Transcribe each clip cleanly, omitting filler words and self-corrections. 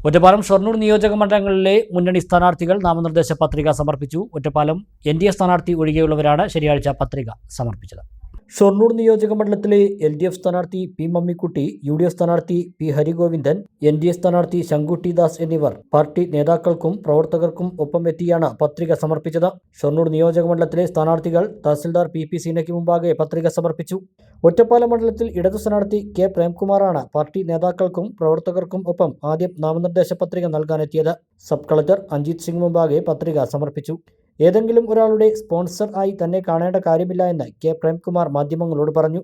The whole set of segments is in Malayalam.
ഒറ്റപ്പാലം ഷൊർണൂർ നിയോജക മണ്ഡലങ്ങളിലെ മുന്നണി സ്ഥാനാർത്ഥികൾ നാമനിർദ്ദേശ പത്രിക സമർപ്പിച്ചു. ഒറ്റപ്പാലം NDA സ്ഥാനാർത്ഥി ഒഴികെയുള്ളവരാണ് ശനിയാഴ്ച പത്രിക സമർപ്പിച്ചത്. ഷൊർണൂർ നിയോജക മണ്ഡലത്തിലെ LDF സ്ഥാനാർത്ഥി P. മമ്മിക്കുട്ടി, UDF സ്ഥാനാർത്ഥി P. ഹരിഗോവിന്ദൻ, NDA സ്ഥാനാർത്ഥി ശങ്കുട്ടി ദാസ് എന്നിവർ പാർട്ടി നേതാക്കൾക്കും പ്രവർത്തകർക്കും ഒപ്പം എത്തിയാണ് പത്രിക സമർപ്പിച്ചത്. ഷൊർണൂർ നിയോജക മണ്ഡലത്തിലെ സ്ഥാനാർത്ഥികൾ തഹസിൽദാർ PP സീനയ്ക്ക് മുമ്പാകെ പത്രിക സമർപ്പിച്ചു. ഒറ്റപ്പാലം മണ്ഡലത്തിൽ ഇടതു സ്ഥാനാർത്ഥി K. പ്രേംകുമാറാണ് പാർട്ടി നേതാക്കൾക്കും പ്രവർത്തകർക്കും ഒപ്പം ആദ്യം നാമനിർദ്ദേശ പത്രിക നൽകാനെത്തിയത്. സബ് കളക്ടർ അഞ്ജിത് സിംഗ് മുമ്പാകെ പത്രിക സമർപ്പിച്ചു. ഏതെങ്കിലും ഒരാളുടെ സ്പോൺസർ ആയി തന്നെ കാണേണ്ട കാര്യമില്ല എന്ന് K. പ്രേംകുമാർ മാധ്യമങ്ങളോട് പറഞ്ഞു.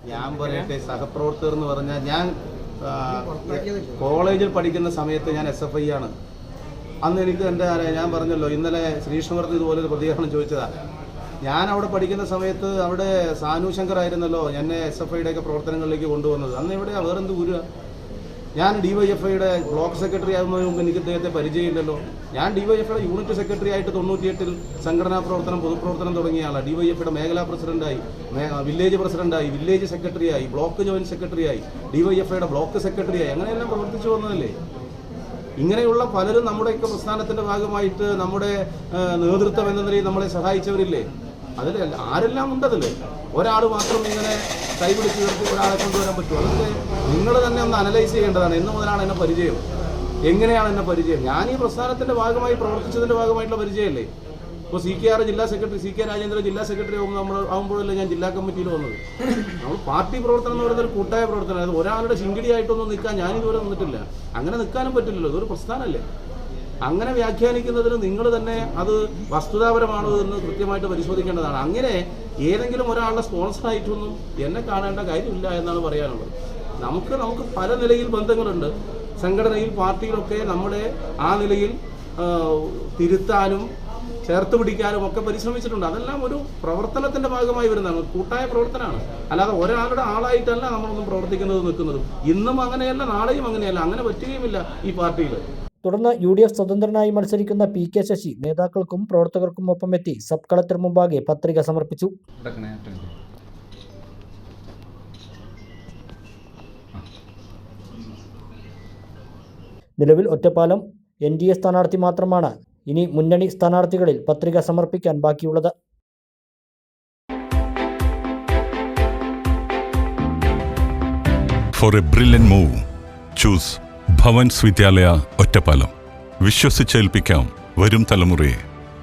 ഞാൻ പറയട്ടെ, സഹപ്രവർത്തകർ എന്ന് പറഞ്ഞാൽ ഞാൻ കോളേജിൽ പഠിക്കുന്ന സമയത്ത് ഞാൻ SFI ആണ്. അന്ന് എനിക്ക് ഞാൻ പറഞ്ഞല്ലോ, ഇന്നലെ ശ്രീകൃഷ്ണവർദ്ധ ഇതുപോലെ ഒരു പ്രതികരണം ചോദിച്ചതാണ്. ഞാൻ അവിടെ പഠിക്കുന്ന സമയത്ത് അവിടെ സാനു ശങ്കർ ആയിരുന്നല്ലോ എന്നെ SFIയുടെയൊക്കെ പ്രവർത്തനങ്ങളിലേക്ക് കൊണ്ടുവന്നത്. അന്ന് ഇവിടെ വേറെന്ത് ഗുരു. ഞാൻ DYFIയുടെ ബ്ലോക്ക് സെക്രട്ടറി ആകുന്നതിന് മുമ്പ് എനിക്ക് ഇദ്ദേഹത്തെ പരിചയമില്ലല്ലോ. ഞാൻ DYFIയുടെ യൂണിറ്റ് സെക്രട്ടറി ആയിട്ട് 98-ൽ സംഘടനാ പ്രവർത്തനം പൊതുപ്രവർത്തനം തുടങ്ങിയ ആളാണ്. DYFIയുടെ മേഖലാ പ്രസിഡന്റായി, വില്ലേജ് പ്രസിഡന്റായി, വില്ലേജ് സെക്രട്ടറിയായി, ബ്ലോക്ക് ജോയിന്റ് സെക്രട്ടറിയായി, DYFIയുടെ ബ്ലോക്ക് സെക്രട്ടറിയായി, അങ്ങനെയെല്ലാം പ്രവർത്തിച്ചു വന്നതല്ലേ. ഇങ്ങനെയുള്ള പലരും നമ്മുടെയൊക്കെ പ്രസ്ഥാനത്തിന്റെ ഭാഗമായിട്ട് നമ്മുടെ നേതൃത്വം എന്ന നിലയിൽ നമ്മളെ സഹായിച്ചവരില്ലേ. അതിൽ ആരെല്ലാം ഉണ്ടതില്ലേ. ഒരാൾ മാത്രം ഇങ്ങനെ കൈപിടിച്ച് നിർത്തി ഒരാളെ കൊണ്ടുവരാൻ പറ്റുമോ? അതൊക്കെ നിങ്ങൾ തന്നെ ഒന്ന് അനലൈസ് ചെയ്യേണ്ടതാണ്. എന്ന് മുതലാണ് എന്നെ പരിചയം, എങ്ങനെയാണ് എന്നെ പരിചയം? ഞാൻ ഈ പ്രസ്ഥാനത്തിന്റെ ഭാഗമായി പ്രവർത്തിച്ചതിന്റെ ഭാഗമായിട്ടുള്ള പരിചയമല്ലേ. ഇപ്പോൾ CKR ജില്ലാ സെക്രട്ടറി, CK രാജേന്ദ്രൻ ജില്ലാ സെക്രട്ടറി ആകുമ്പോഴല്ലേ ഞാൻ ജില്ലാ കമ്മിറ്റിയിൽ വന്നത്. നമ്മൾ പാർട്ടി പ്രവർത്തനം എന്ന് പറയുന്നത് ഒരു കൂട്ടായ പ്രവർത്തനം. അത് ഒരാളുടെ ശിങ്കിടിയായിട്ടൊന്നും നിൽക്കാൻ ഞാനിതുവരെ നിന്നിട്ടില്ല. അങ്ങനെ നിൽക്കാനും പറ്റില്ലല്ലോ, ഇതൊരു പ്രസ്ഥാനമല്ലേ. അങ്ങനെ വ്യാഖ്യാനിക്കുന്നതിന് നിങ്ങൾ തന്നെ അത് വസ്തുതാപരമാണോ എന്ന് കൃത്യമായിട്ട് പരിശോധിക്കേണ്ടതാണ്. അങ്ങനെ ഏതെങ്കിലും ഒരാളുടെ സ്പോൺസറായിട്ടൊന്നും എന്നെ കാണേണ്ട കാര്യമില്ല എന്നാണ് പറയാനുള്ളത്. നമുക്ക് പല നിലയിൽ ബന്ധങ്ങളുണ്ട്. സംഘടനയിൽ, പാർട്ടിയിലൊക്കെ നമ്മളെ ആ നിലയിൽ തിരുത്താനും ചേർത്ത് പിടിക്കാനും ഒക്കെ പരിശ്രമിച്ചിട്ടുണ്ട്. അതെല്ലാം ഒരു പ്രവർത്തനത്തിന്റെ ഭാഗമായി വരുന്നതാണ്, കൂട്ടായ പ്രവർത്തനമാണ്. അല്ലാതെ ഒരാളുടെ ആളായിട്ടല്ല നമ്മളൊന്നും പ്രവർത്തിക്കുന്നത് നിൽക്കുന്നത്. ഇന്നും അങ്ങനെയല്ല, നാളെയും അങ്ങനെയല്ല. അങ്ങനെ പറ്റുകയുമില്ല ഈ പാർട്ടിയിൽ. തുടർന്ന് UDF സ്വതന്ത്രനായി മത്സരിക്കുന്ന PK ശശി നേതാക്കൾക്കും പ്രവർത്തകർക്കും ഒപ്പം എത്തി സബ് കളക്ടർ മുമ്പാകെ പത്രിക സമർപ്പിച്ചു. നിലവിൽ ഒറ്റപ്പാലം NDA സ്ഥാനാർത്ഥി മാത്രമാണ് ഇനി മുന്നണി സ്ഥാനാർത്ഥികളിൽ പത്രിക സമർപ്പിക്കാൻ ബാക്കിയുള്ളത്. For a brilliant move, choose Bhavan's വിദ്യാലയ ഒറ്റപ്പാലം. വിശ്വസിച്ചേൽപ്പിക്കാം വരും തലമുറയെ.